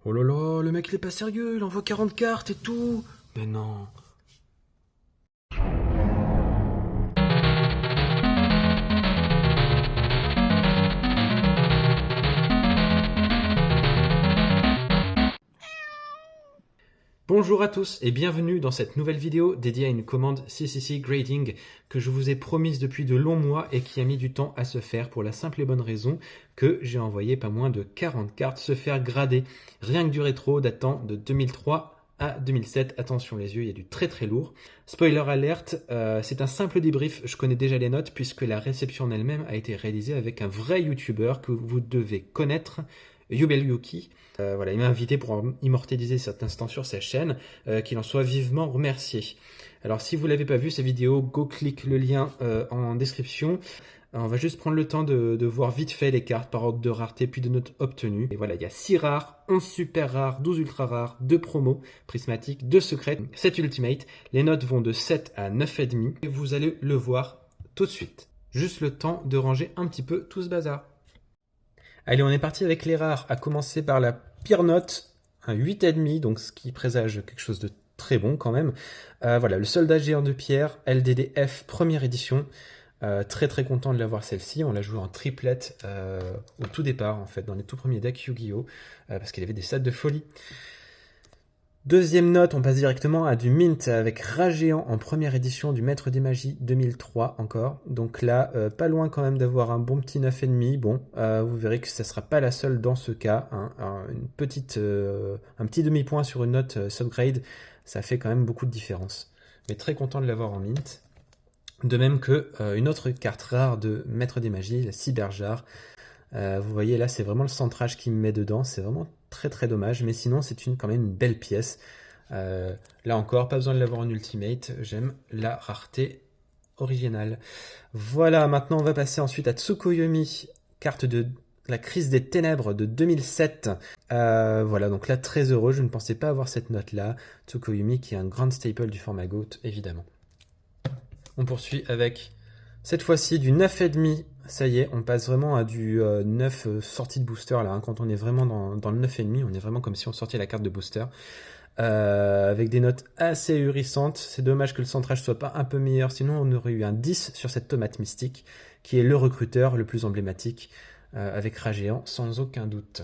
Oh là là, le mec il est pas sérieux, il envoie 40 cartes et tout. Mais non. Bonjour à tous et bienvenue dans cette nouvelle vidéo dédiée à une commande CCC Grading que je vous ai promise depuis de longs mois et qui a mis du temps à se faire pour la simple et bonne raison que j'ai envoyé pas moins de 40 cartes se faire grader. Rien que du rétro datant de 2003 à 2007. Attention les yeux, il y a du très très lourd. Spoiler alerte, c'est un simple débrief, je connais déjà les notes puisque la réception en elle-même a été réalisée avec un vrai YouTuber que vous devez connaître, Yubel Yuki. Voilà, il m'a invité pour immortaliser cet instant sur sa chaîne, qu'il en soit vivement remercié. Alors si vous ne l'avez pas vu, cette vidéo, go clique le lien en description. On va juste prendre le temps de voir vite fait les cartes par ordre de rareté puis de notes obtenues. Et voilà, il y a 6 rares, 11 super rares, 12 ultra rares, 2 promos prismatiques, 2 secrètes, 7 ultimate. Les notes vont de 7 à 9,5 et vous allez le voir tout de suite. Juste le temps de ranger un petit peu tout ce bazar. Allez, on est parti avec les rares, à commencer par la pire note, un 8,5, donc ce qui présage quelque chose de très bon quand même. Voilà, le soldat géant de pierre, LDDF, première édition. Très très content de l'avoir celle-ci, on l'a joué en triplette au tout départ en fait, dans les tout premiers decks Yu-Gi-Oh! Parce qu'il avait des stats de folie. Deuxième note, on passe directement à du mint avec Rat Géant en première édition du Maître des Magies 2003 encore. Donc là, pas loin quand même d'avoir un bon petit 9,5. Bon, vous verrez que ça ne sera pas la seule dans ce cas. Hein. Un petit demi-point sur une note subgrade, ça fait quand même beaucoup de différence. Mais très content de l'avoir en mint. De même que une autre carte rare de Maître des Magies, la Cyberjar. Vous voyez là, c'est vraiment le centrage qui me met dedans. C'est vraiment très très dommage, mais sinon c'est quand même une belle pièce. Là encore, pas besoin de l'avoir en ultimate, j'aime la rareté originale. Voilà, maintenant on va passer ensuite à Tsukuyomi, carte de la crise des ténèbres de 2007. Voilà, donc là très heureux, je ne pensais pas avoir cette note là. Tsukuyomi qui est un grand staple du format GOAT évidemment. On poursuit avec cette fois-ci du 9,5. Ça y est, on passe vraiment à du 9 sortie de booster là. Hein. Quand on est vraiment dans le 9,5, on est vraiment comme si on sortait la carte de booster. Avec des notes assez ahurissantes. C'est dommage que le centrage soit pas un peu meilleur, sinon on aurait eu un 10 sur cette tomate mystique, qui est le recruteur le plus emblématique, avec Rat Géant, sans aucun doute.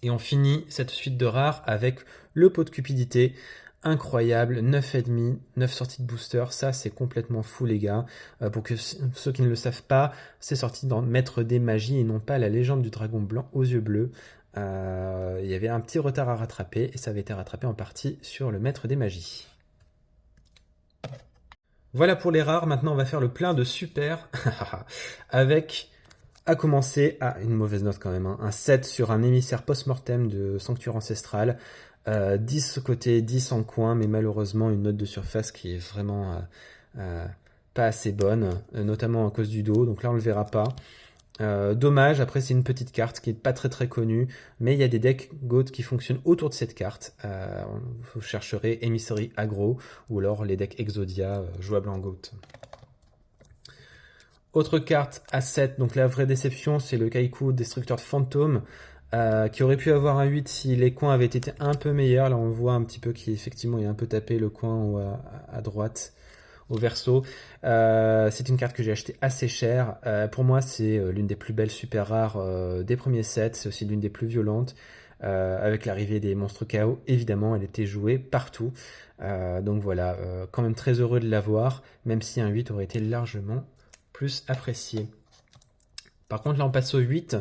Et on finit cette suite de rares avec le pot de cupidité. Incroyable, 9,5, 9 sorties de booster, ça c'est complètement fou les gars. Pour que ceux qui ne le savent pas, c'est sorti dans Maître des Magies et non pas la légende du dragon blanc aux yeux bleus. Il y avait un petit retard à rattraper et ça avait été rattrapé en partie sur le Maître des Magies. Voilà pour les rares, maintenant on va faire le plein de super avec, à commencer, une mauvaise note quand même, hein, un 7 sur un émissaire post-mortem de Sanctuaire Ancestral. 10 côté, 10 en coin, mais malheureusement une note de surface qui est vraiment pas assez bonne, notamment à cause du dos, donc là on le verra pas. Dommage, après c'est une petite carte qui est pas très très connue, mais il y a des decks GOAT qui fonctionnent autour de cette carte. Vous chercherez Emissary Aggro, ou alors les decks Exodia jouables en GOAT. Autre carte à 7, donc la vraie déception, c'est le Kaiku Destructeur de Fantôme, qui aurait pu avoir un 8 si les coins avaient été un peu meilleurs. Là, on voit un petit peu qu'effectivement, il est un peu tapé le coin à droite, au verso. C'est une carte que j'ai achetée assez cher. Pour moi, c'est l'une des plus belles super rares des premiers sets. C'est aussi l'une des plus violentes. Avec l'arrivée des monstres chaos, évidemment, elle était jouée partout. Donc voilà, quand même très heureux de l'avoir, même si un 8 aurait été largement plus apprécié. Par contre, là, on passe au 8.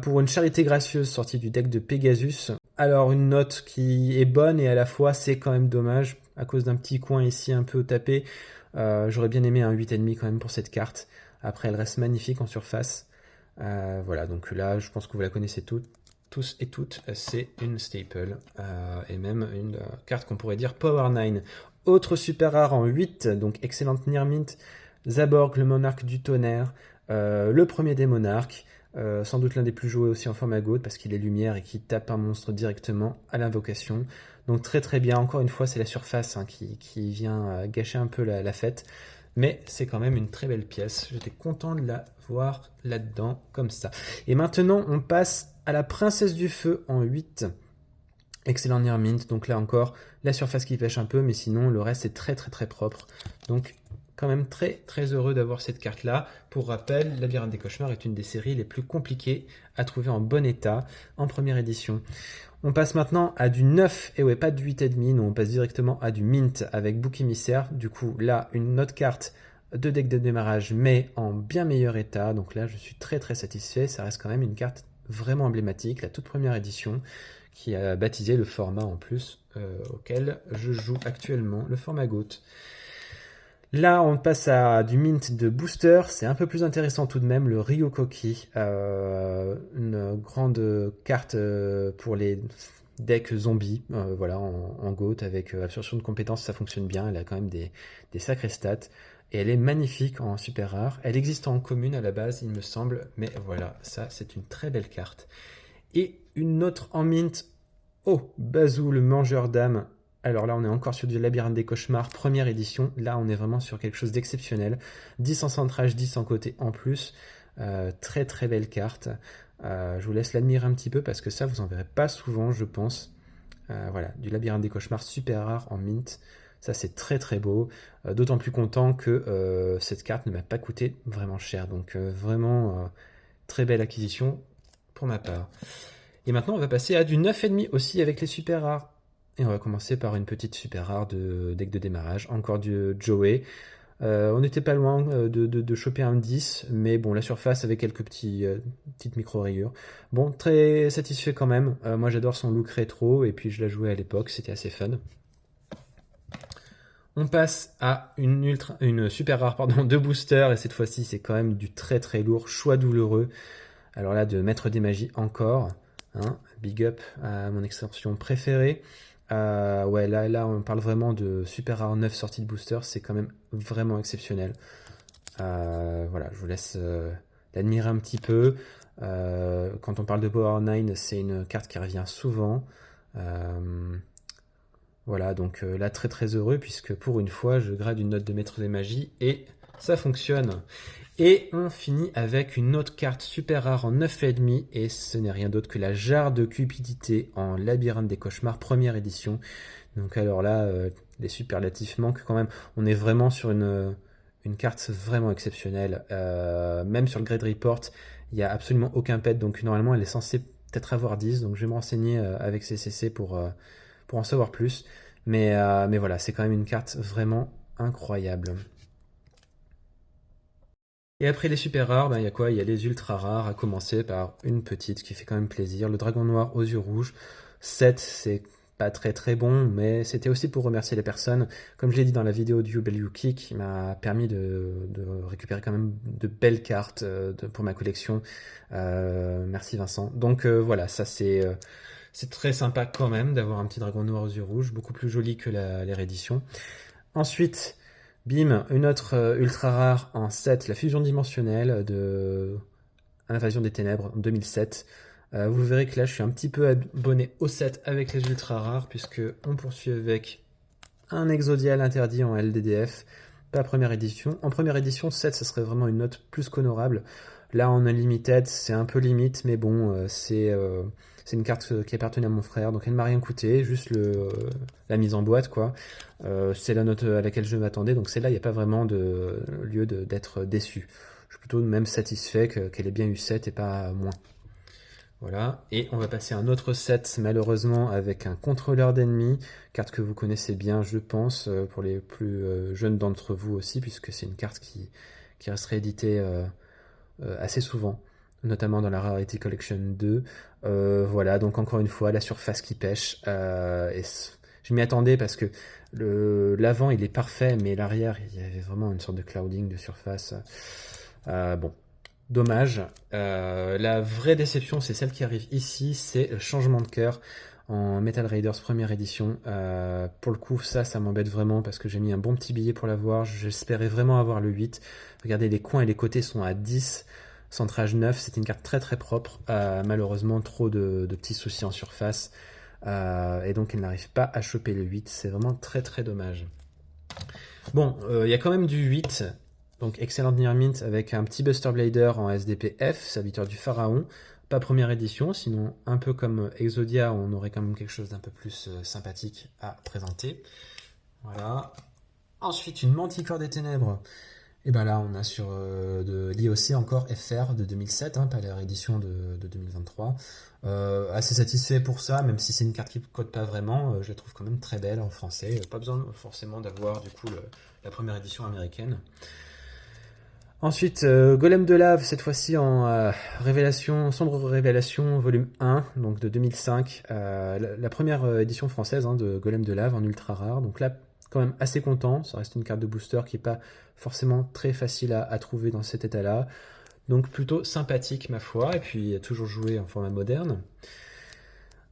Pour une charité gracieuse sortie du deck de Pegasus. Alors une note qui est bonne et à la fois c'est quand même dommage à cause d'un petit coin ici un peu tapé. J'aurais bien aimé un 8,5 quand même pour cette carte. Après elle reste magnifique en surface. Voilà, donc là je pense que vous la connaissez tous et toutes. C'est une staple et même une carte qu'on pourrait dire Power 9. Autre super rare en 8, donc excellente Near Mint. Zaborg, le monarque du tonnerre. Le premier des monarques. Sans doute l'un des plus joués aussi en format GOAT parce qu'il est lumière et qui tape un monstre directement à l'invocation. Donc très très bien, encore une fois c'est la surface hein, qui vient gâcher un peu la fête. Mais c'est quand même une très belle pièce, j'étais content de la voir là-dedans comme ça. Et maintenant on passe à la Princesse du Feu en 8. Excellent Near Mint, donc là encore, la surface qui pêche un peu, mais sinon le reste est très très très propre. Donc quand même très très heureux d'avoir cette carte là. Pour rappel, Labyrinthe des Cauchemars est une des séries les plus compliquées à trouver en bon état en première édition. On passe maintenant à du 9, et ouais, pas du 8,5, non, on passe directement à du Mint avec Bouc émissaire. Du coup, là, une autre carte de deck de démarrage, mais en bien meilleur état. Donc là, je suis très très satisfait. Ça reste quand même une carte vraiment emblématique, la toute première édition, qui a baptisé le format en plus auquel je joue actuellement, le format GOAT. Là, on passe à du mint de booster. C'est un peu plus intéressant tout de même, le Ryokoki. Une grande carte pour les decks zombies, voilà, en GOAT, avec absorption de compétences, ça fonctionne bien. Elle a quand même des sacrées stats. Et elle est magnifique en super rare. Elle existe en commune à la base, il me semble. Mais voilà, ça, c'est une très belle carte. Et une autre en mint. Oh, Bazou, le mangeur d'âmes. Alors là, on est encore sur du Labyrinthe des Cauchemars, première édition. Là, on est vraiment sur quelque chose d'exceptionnel. 10 en centrage, 10 en côté en plus. Très très belle carte. Je vous laisse l'admirer un petit peu parce que ça, vous en verrez pas souvent, je pense. Voilà, du Labyrinthe des Cauchemars super rare en mint. Ça, c'est très très beau. D'autant plus content que cette carte ne m'a pas coûté vraiment cher. Donc vraiment, très belle acquisition pour ma part. Et maintenant, on va passer à du 9,5 aussi avec les super rares. Et on va commencer par une petite super rare de deck de démarrage. Encore du Joey. On n'était pas loin de choper un 10, mais bon, la surface avec quelques petites micro-rayures. Bon, très satisfait quand même. Moi, j'adore son look rétro, et puis je la jouais à l'époque, c'était assez fun. On passe à une super rare de booster, et cette fois-ci, c'est quand même du très très lourd, choix douloureux. Alors là, de Maître des Magies encore. Hein, big up à mon extension préférée. Ouais, là, on parle vraiment de super rare 9 sorties de booster, c'est quand même vraiment exceptionnel. Voilà, je vous laisse l'admirer un petit peu. Quand on parle de Power 9, c'est une carte qui revient souvent. Voilà, donc là, très très heureux, puisque pour une fois, je grade une note de Maître des Magies, et ça fonctionne. Et on finit avec une autre carte super rare en 9,5, et ce n'est rien d'autre que la Jarre de Cupidité en Labyrinthe des Cauchemars, première édition. Donc alors là, les superlatifs manquent quand même. On est vraiment sur une carte vraiment exceptionnelle. Même sur le Grade Report, il n'y a absolument aucun pet, donc normalement elle est censée peut-être avoir 10, donc je vais me renseigner avec CCC pour en savoir plus. Mais voilà, c'est quand même une carte vraiment incroyable. Et après les super rares, il y a quoi? Il y a les ultra rares, à commencer par une petite qui fait quand même plaisir. Le dragon noir aux yeux rouges. 7, c'est pas très très bon, mais c'était aussi pour remercier les personnes. Comme je l'ai dit dans la vidéo du Yuki, qui m'a permis de récupérer quand même de belles cartes pour ma collection. Merci Vincent. Donc voilà, ça c'est très sympa quand même d'avoir un petit dragon noir aux yeux rouges, beaucoup plus joli que les rééditions. Ensuite, bim, une autre ultra rare en 7, la fusion dimensionnelle de Invasion des Ténèbres en 2007. Vous verrez que là, je suis un petit peu abonné au set avec les ultra rares, puisque on poursuit avec un Exodial interdit en LDDF, pas première édition. En première édition, 7, ça serait vraiment une note plus qu'honorable. Là, en Unlimited, c'est un peu limite, mais bon, c'est une carte qui appartenait à mon frère, donc elle ne m'a rien coûté, juste la mise en boîte, quoi. C'est la note à laquelle je m'attendais, donc celle-là, il n'y a pas vraiment de lieu d'être déçu. Je suis plutôt même satisfait qu'elle ait bien eu 7 et pas moins. Voilà, et on va passer à un autre set, malheureusement, avec un contrôleur d'ennemis, carte que vous connaissez bien, je pense, pour les plus jeunes d'entre vous aussi, puisque c'est une carte qui resterait éditée assez souvent, notamment dans la Rarity Collection 2. Voilà, donc encore une fois, la surface qui pêche. Et je m'y attendais parce que l'avant, il est parfait, mais l'arrière, il y avait vraiment une sorte de clouding de surface. Bon, dommage. La vraie déception, c'est celle qui arrive ici, c'est le changement de cœur en Metal Raiders première édition. Pour le coup, ça m'embête vraiment parce que j'ai mis un bon petit billet pour l'avoir. J'espérais vraiment avoir le 8. Regardez, les coins et les côtés sont à 10. Centrage 9, c'est une carte très très propre. Malheureusement, trop de petits soucis en surface. Et donc, elle n'arrive pas à choper le 8. C'est vraiment très très dommage. Bon, il y a quand même du 8. Donc, excellent Near Mint avec un petit Buster Blader en SDPF, serviteur du pharaon. Pas première édition, sinon un peu comme Exodia, on aurait quand même quelque chose d'un peu plus sympathique à présenter. Voilà. Ensuite, une Manticore des Ténèbres. Et ben là, on a sur de l'IOC encore FR de 2007, hein, pas la réédition de 2023. Assez satisfait pour ça, même si c'est une carte qui ne code pas vraiment, je la trouve quand même très belle en français. Pas besoin forcément d'avoir du coup la première édition américaine. Ensuite, Golem de lave, cette fois-ci en révélation, sombre révélation, volume 1, donc de 2005. La première édition française hein, de Golem de lave en ultra rare. Donc là, quand même assez content. Ça reste une carte de booster qui n'est pas forcément très facile à trouver dans cet état-là. Donc plutôt sympathique, ma foi. Et puis, toujours joué en format moderne.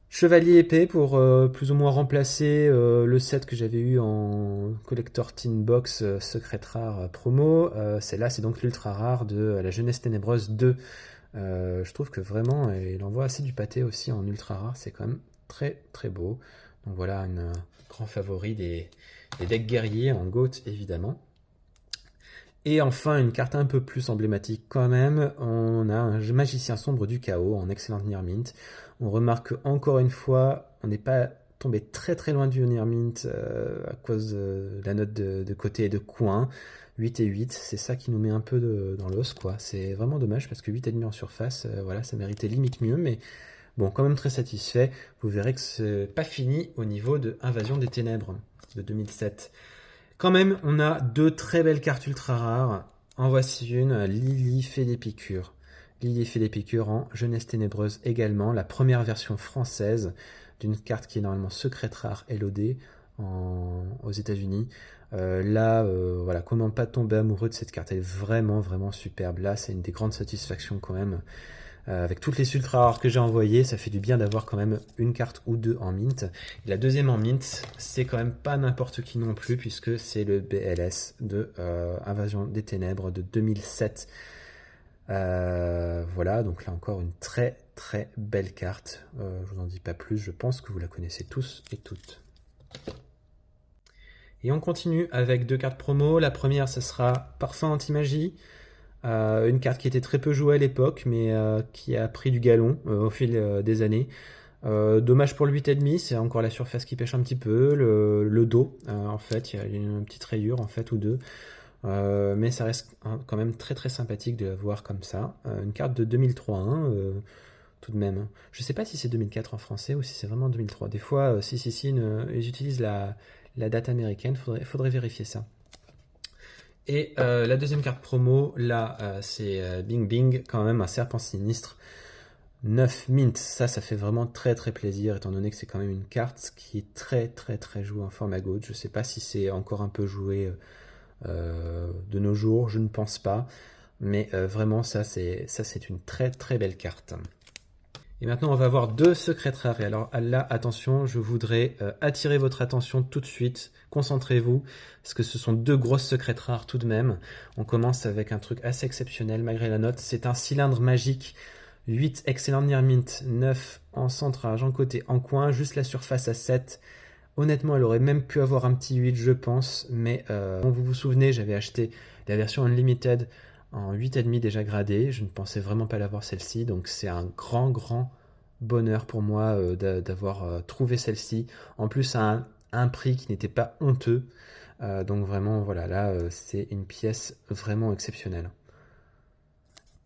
Chevalier épée pour plus ou moins remplacer le set que j'avais eu en Collector Tin Box Secret Rare promo. Celle-là, c'est donc l'ultra rare de La Jeunesse Ténébreuse 2. Je trouve que vraiment, il envoie assez du pâté aussi en ultra rare. C'est quand même très très beau. Donc voilà, un grand favori des decks guerriers en GOAT évidemment. Et enfin, une carte un peu plus emblématique quand même, on a un magicien sombre du chaos en excellente Near Mint. On remarque encore une fois, on n'est pas tombé très très loin du Near Mint à cause de la note de côté et de coin. 8 et 8, c'est ça qui nous met un peu dans l'os, quoi. C'est vraiment dommage parce que 8,5 en surface, voilà, ça méritait limite mieux, mais bon, quand même très satisfait. Vous verrez que c'est pas fini au niveau de Invasion des Ténèbres de 2007. Quand même, on a deux très belles cartes ultra rares. En voici une, Lily Fée des Piqûres. Lily Fée des Piqûres en Jeunesse Ténébreuse également, la première version française d'une carte qui est normalement secrète rare LOD aux États-Unis. Voilà, comment pas tomber amoureux de cette carte, elle est vraiment vraiment superbe. Là, c'est une des grandes satisfactions quand même. Avec toutes les ultra rares que j'ai envoyées, ça fait du bien d'avoir quand même une carte ou deux en mint. Et la deuxième en mint, c'est quand même pas n'importe qui non plus, puisque c'est le BLS de Invasion des Ténèbres de 2007. Voilà, donc là encore une très très belle carte. Je vous en dis pas plus, je pense que vous la connaissez tous et toutes. Et on continue avec deux cartes promo. La première, ce sera Parfum Anti-Magie. Une carte qui était très peu jouée à l'époque, mais qui a pris du galon au fil des années. Dommage pour le 8,5, c'est encore la surface qui pêche un petit peu, le dos, en fait, il y a une petite rayure en fait ou deux. Mais ça reste quand même très très sympathique de la voir comme ça. Une carte de 2003, hein, tout de même. Je sais pas si c'est 2004 en français ou si c'est vraiment 2003. Des fois, si, ils utilisent la date américaine, faudrait vérifier ça. Et la deuxième carte promo, là, c'est Bing Bing, quand même un serpent sinistre. 9 mint, ça fait vraiment très très plaisir, étant donné que c'est quand même une carte qui est très très très jouée en format GOAT. Je sais pas si c'est encore un peu joué de nos jours, je ne pense pas. Mais vraiment, ça c'est une très très belle carte. Et maintenant, on va avoir deux secrets rares. Et alors là, attention, je voudrais attirer votre attention tout de suite. Concentrez-vous, parce que ce sont deux grosses secrets rares tout de même. On commence avec un truc assez exceptionnel, malgré la note. C'est un cylindre magique. 8 excellent near mint, 9 en centrage, en côté, en coin, juste la surface à 7. Honnêtement, elle aurait même pu avoir un petit 8, je pense. Mais vous vous souvenez, j'avais acheté la version Unlimited en 8,5 déjà gradé. Je ne pensais vraiment pas l'avoir celle-ci, donc c'est un grand bonheur pour moi d'avoir trouvé celle-ci. En plus à un prix qui n'était pas honteux. Donc vraiment voilà, là c'est une pièce vraiment exceptionnelle.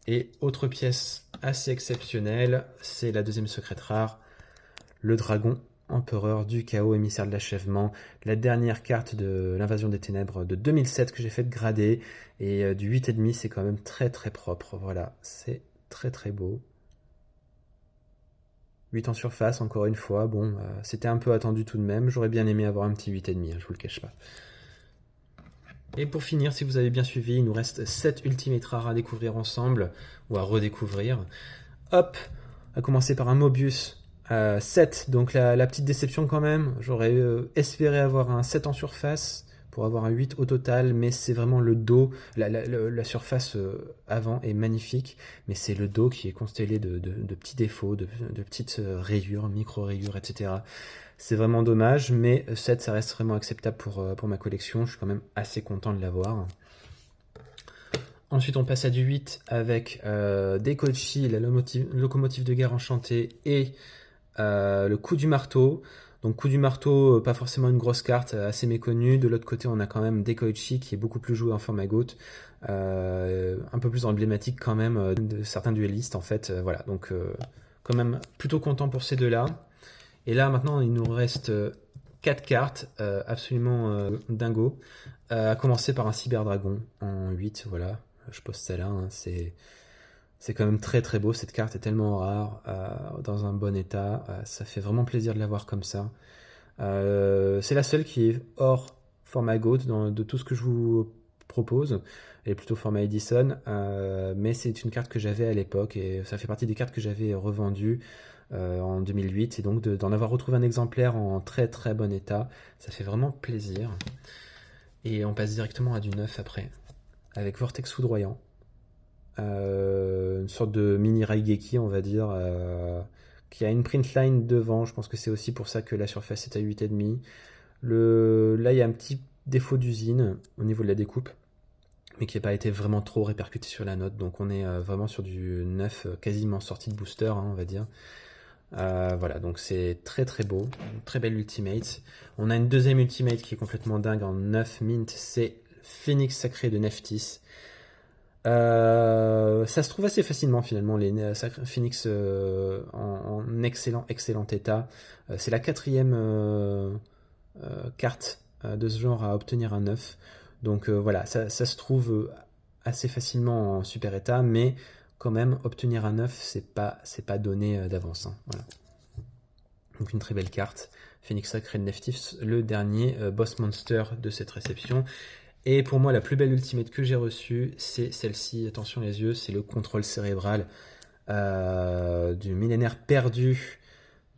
Et autre pièce assez exceptionnelle, c'est la deuxième secrète rare, le dragon empereur du chaos, émissaire de l'achèvement, la dernière carte de l'invasion des ténèbres de 2007 que j'ai fait grader, et du 8,5 c'est quand même très très propre, voilà, c'est très très beau. 8 en surface, encore une fois, bon, c'était un peu attendu tout de même, j'aurais bien aimé avoir un petit 8,5, je vous le cache pas. Et pour finir, si vous avez bien suivi, il nous reste 7 Ultimate rares à découvrir ensemble, ou à redécouvrir. Hop, à commencer par un Mobius 7, donc la petite déception quand même. J'aurais espéré avoir un 7 en surface pour avoir un 8 au total, mais c'est vraiment le dos, la surface avant est magnifique, mais c'est le dos qui est constellé de petits défauts, de petites rayures, micro-rayures, etc. C'est vraiment dommage, mais 7 ça reste vraiment acceptable pour ma collection, je suis quand même assez content de l'avoir. Ensuite, on passe à du 8 avec Dekoichi, la locomotive de guerre enchantée, et le coup du marteau. Donc coup du marteau, pas forcément une grosse carte, assez méconnue. De l'autre côté, on a quand même Dekoichi qui est beaucoup plus joué en format GOAT, un peu plus emblématique quand même de certains duellistes en fait. Voilà, donc quand même plutôt content pour ces deux-là. Et là maintenant, il nous reste 4 cartes absolument dingo, à commencer par un Cyberdragon en 8, voilà. Je pose ça là, hein, c'est quand même très très beau, cette carte est tellement rare, dans un bon état, ça fait vraiment plaisir de la voir comme ça. C'est la seule qui est hors format GOAT de tout ce que je vous propose. Elle est plutôt format Edison, mais c'est une carte que j'avais à l'époque et ça fait partie des cartes que j'avais revendues en 2008 et donc d'en avoir retrouvé un exemplaire en très très bon état, ça fait vraiment plaisir. Et on passe directement à du 9 après, avec Vortex Foudroyant. Une sorte de mini Raigeki, on va dire, qui a une print line devant. Je pense que c'est aussi pour ça que la surface est à 8,5. Là, il y a un petit défaut d'usine au niveau de la découpe, mais qui n'a pas été vraiment trop répercuté sur la note. Donc on est vraiment sur du 9, quasiment sorti de booster, hein, on va dire. Voilà, donc c'est très très beau, une très belle ultimate. On a une deuxième ultimate qui est complètement dingue en 9 mint, c'est Phénix Sacré de Nephthys. Ça se trouve assez facilement finalement, les Phoenix en excellent état. C'est la quatrième carte de ce genre à obtenir un 9. Donc voilà, ça se trouve assez facilement en super état, mais quand même obtenir un 9, c'est pas donné d'avance. Hein, voilà. Donc une très belle carte. Phoenix Sacré de Nephthys, le dernier boss monster de cette réception. Et pour moi, la plus belle ultimate que j'ai reçue, c'est celle-ci. Attention les yeux, c'est le contrôle cérébral du millénaire perdu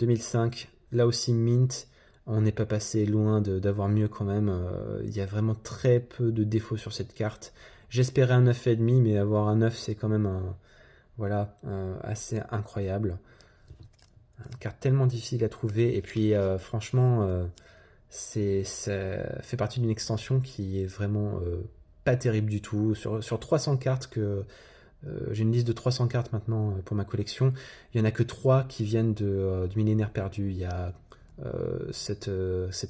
2005. Là aussi mint. On n'est pas passé loin d'avoir mieux quand même. Il y a vraiment très peu de défauts sur cette carte. J'espérais un 9,5, mais avoir un 9, c'est quand même assez incroyable. Une carte tellement difficile à trouver. Et puis franchement... ça fait partie d'une extension qui est vraiment pas terrible du tout. Sur 300 cartes, j'ai une liste de 300 cartes maintenant pour ma collection, il n'y en a que 3 qui viennent du millénaire perdu. Il y a cette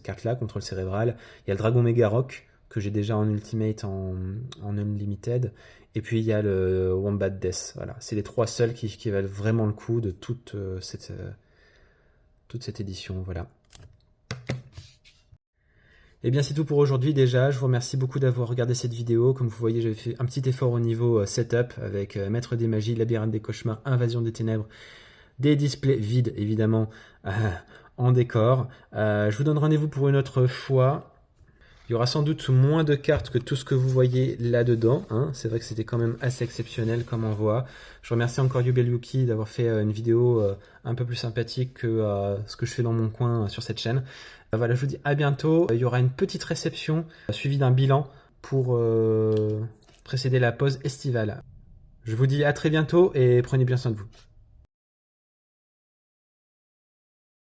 carte-là, Contrôle Cérébral, il y a le Dragon Mega Rock, que j'ai déjà en Ultimate en Unlimited, et puis il y a le Wombat Death. Voilà. C'est les 3 seuls qui valent vraiment le coup de toute cette édition. Voilà. Et bien c'est tout pour aujourd'hui déjà, je vous remercie beaucoup d'avoir regardé cette vidéo. Comme vous voyez, j'avais fait un petit effort au niveau setup avec Maître des Magies, Labyrinthe des Cauchemars, Invasion des Ténèbres, des displays vides évidemment en décor. Je vous donne rendez-vous pour une autre fois. Il y aura sans doute moins de cartes que tout ce que vous voyez là-dedans. Hein. C'est vrai que c'était quand même assez exceptionnel comme envoi. Je remercie encore Yubelyuki d'avoir fait une vidéo un peu plus sympathique que ce que je fais dans mon coin sur cette chaîne. Voilà, je vous dis à bientôt. Il y aura une petite réception suivie d'un bilan pour précéder la pause estivale. Je vous dis à très bientôt et prenez bien soin de vous.